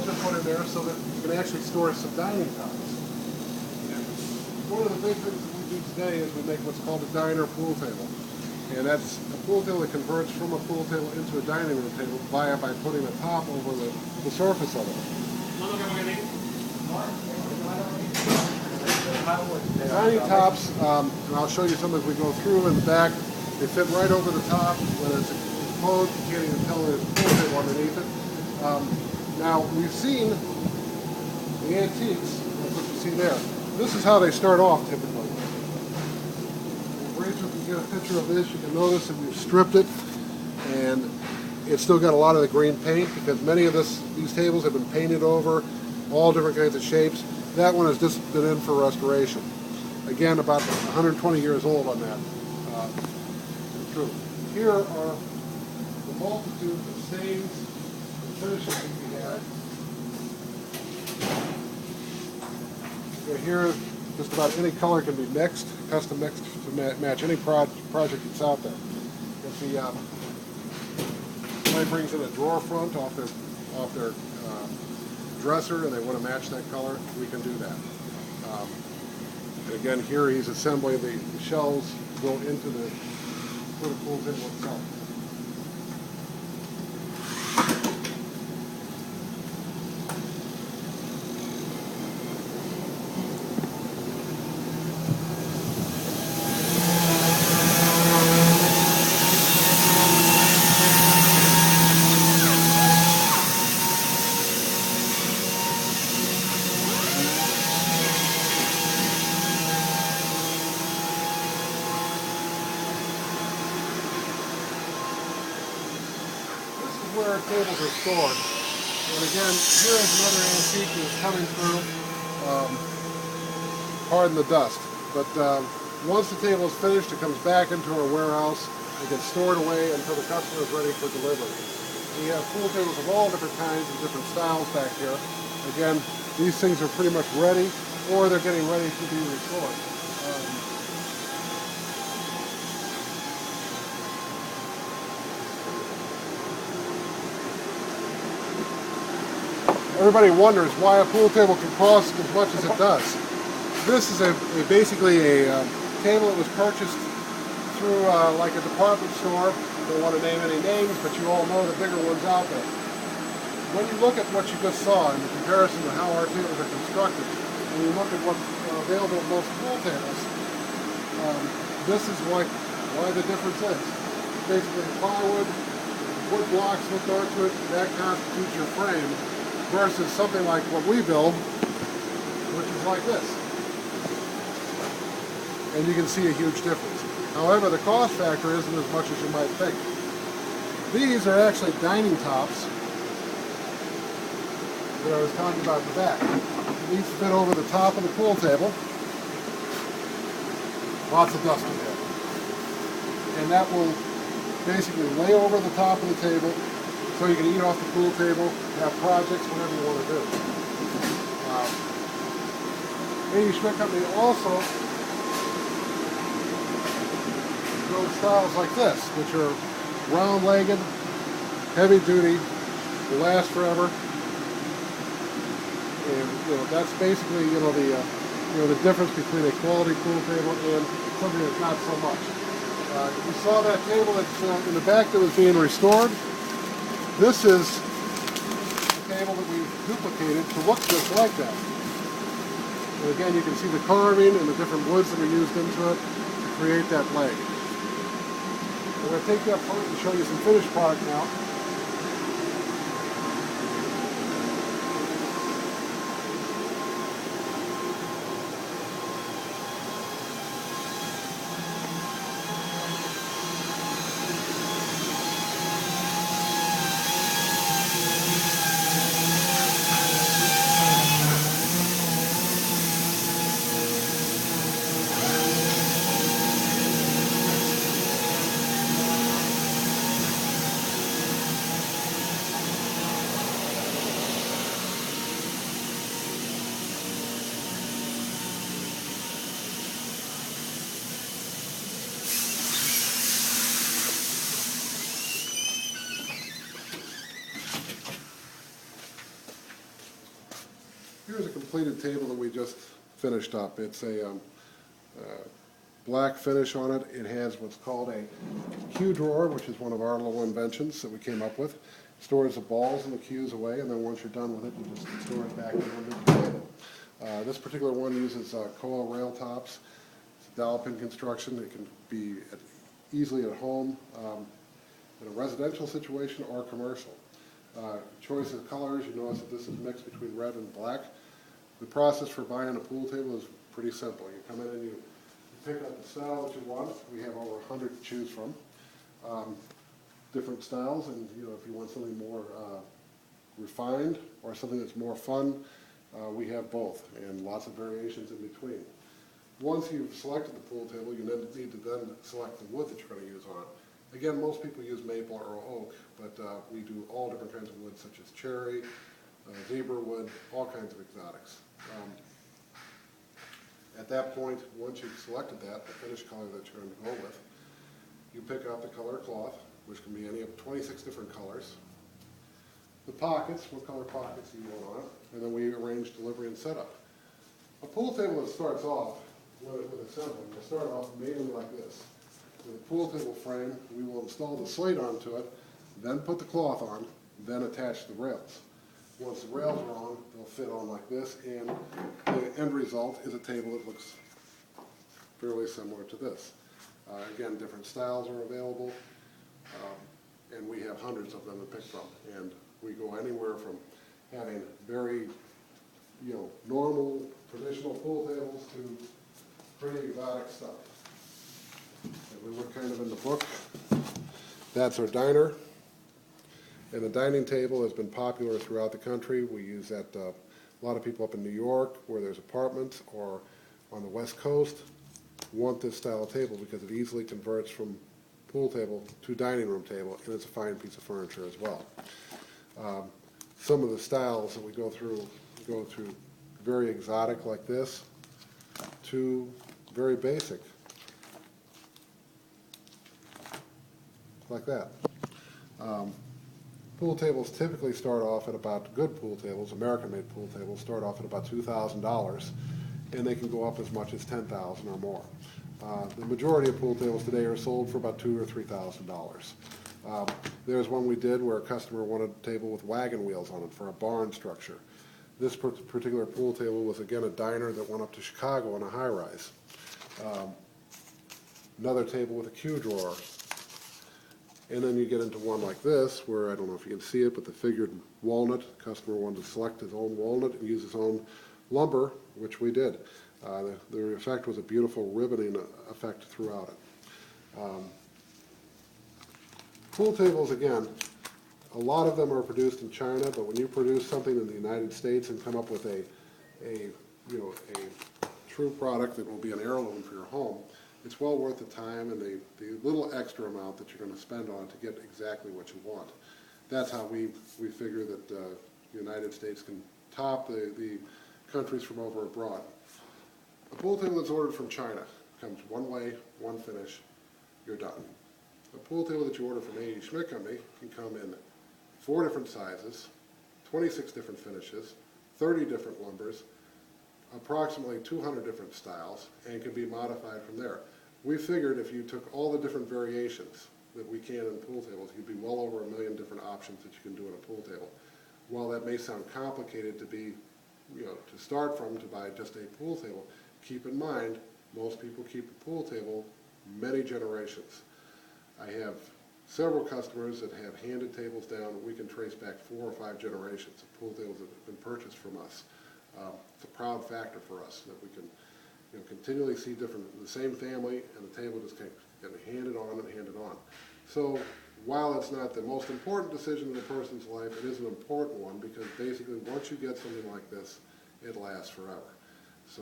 shelves are put in there so that you can actually store some dining tops. And one of the big things that we do today is we make what's called a diner pool table. And that's a pool table that converts from a pool table into a dining room table by putting a top over the surface of it. Dining tops, and I'll show you some as we go through in the back, they fit right over the top. When it's exposed, you can't even tell there's a pool table underneath it. Now, we've seen the antiques, that's what you see there. This is how they start off typically. Rachel can get a picture of this. You can notice that we've stripped it, and it's still got a lot of the green paint because many of these tables have been painted over, all different kinds of shapes. That one has just been in for restoration. Again, about 120 years old on that. True. Here are the multitude of stains and finishes that we had. Here, just about any color can be mixed, custom mixed to match any project that's out there. If somebody brings in a drawer front off their dresser and they want to match that color, we can do that. And again, here he's assembling the shelves go into the pool table itself. Where tables are stored. And again, here is another antique that's coming through. Pardon the dust. But once the table is finished, it comes back into our warehouse. It gets stored away until the customer is ready for delivery. We have pool tables of all different kinds and different styles back here. Again, these things are pretty much ready, or they're getting ready to be restored. Everybody wonders why a pool table can cost as much as it does. This is basically a table that was purchased through like a department store. Don't want to name any names, but you all know the bigger ones out there. When you look at what you just saw in the comparison to how our tables are constructed, and you look at what's available at most pool tables, this is why the difference is. Basically plywood, wood blocks hooked onto it, that constitutes your frame, versus something like what we build, which is like this. And you can see a huge difference. However, the cost factor isn't as much as you might think. These are actually dining tops that I was talking about in the back. These fit over the top of the pool table. Lots of dust in there. And that will basically lay over the top of the table so you can eat off the pool table, have projects, whatever you want to do. Ae4 Company also builds styles like this, which are round-legged, heavy-duty, will last forever, and that's basically the difference between a quality pool table and something that's not so much. You saw that table that's in the back that was being restored. This is a table that we duplicated to look just like that. And again, you can see the carving and the different woods that are used into it to create that leg. I'm going to take that apart and show you some finished product now. completed table that we just finished up. It's a black finish on it. It has what's called a cue drawer, which is one of our little inventions that we came up with. It stores the balls and the cues away, and then once you're done with it, you just store it back under the table. This particular one uses coil rail tops. It's a dowel pin construction. It can be easily at home in a residential situation or commercial. Choice of colors, you notice that this is mixed between red and black. The process for buying a pool table is pretty simple. You come in and you pick up the style that you want. We have over 100 to choose from. Different styles, and if you want something more refined or something that's more fun, we have both, and lots of variations in between. Once you've selected the pool table, you need to then select the wood that you're going to use on it. Again, most people use maple or oak, but we do all different kinds of wood, such as cherry, zebra wood, all kinds of exotics. At that point, once you've selected that, the finish color that you're going to go with, you pick out the color cloth, which can be any of 26 different colors. The pockets, what color pockets you want on it, and then we arrange delivery and setup. A pool table that starts off with assembly will start off mainly like this. With a pool table frame, we will install the slate onto it, then put the cloth on, then attach the rails. Once the rails are on, they'll fit on like this, and the end result is a table that looks fairly similar to this. Again, different styles are available, and we have hundreds of them to pick from. And we go anywhere from having very, normal, traditional pool tables to pretty exotic stuff. And we look kind of in the book. That's our diner. And the dining table has been popular throughout the country. We use that, a lot of people up in New York where there's apartments or on the West Coast want this style of table because it easily converts from pool table to dining room table, and it's a fine piece of furniture as well. Some of the styles that we go through very exotic like this to very basic like that. Pool tables typically start off at about, good pool tables, American-made pool tables, start off at about $2,000, and they can go up as much as $10,000 or more. The majority of pool tables today are sold for about $2,000 or $3,000. There's one we did where a customer wanted a table with wagon wheels on it for a barn structure. This particular pool table was, again, a diner that went up to Chicago in a high-rise. Another table with a cue drawer. And then you get into one like this, where I don't know if you can see it, but the figured walnut, the customer wanted to select his own walnut and use his own lumber, which we did. The effect was a beautiful ribboning effect throughout it. Pool tables, again, a lot of them are produced in China, but when you produce something in the United States and come up with a true product that will be an heirloom for your home, it's well worth the time and the little extra amount that you're going to spend on it to get exactly what you want. That's how we figure that the United States can top the countries from over abroad. A pool table that's ordered from China comes one way, one finish, you're done. A pool table that you order from Ae4 Company can come in 4 different sizes, 26 different finishes, 30 different lumbers, approximately 200 different styles, and can be modified from there. We figured if you took all the different variations that we can in pool tables, you'd be well over 1 million different options that you can do in a pool table. While that may sound complicated to be, to start from to buy just a pool table, keep in mind, most people keep a pool table many generations. I have several customers that have handed tables down. We can trace back 4 or 5 generations of pool tables that have been purchased from us. It's a proud factor for us that we can continually see the same family, and the table just getting handed on and handed on. So while it's not the most important decision in a person's life, it is an important one because basically once you get something like this, it lasts forever.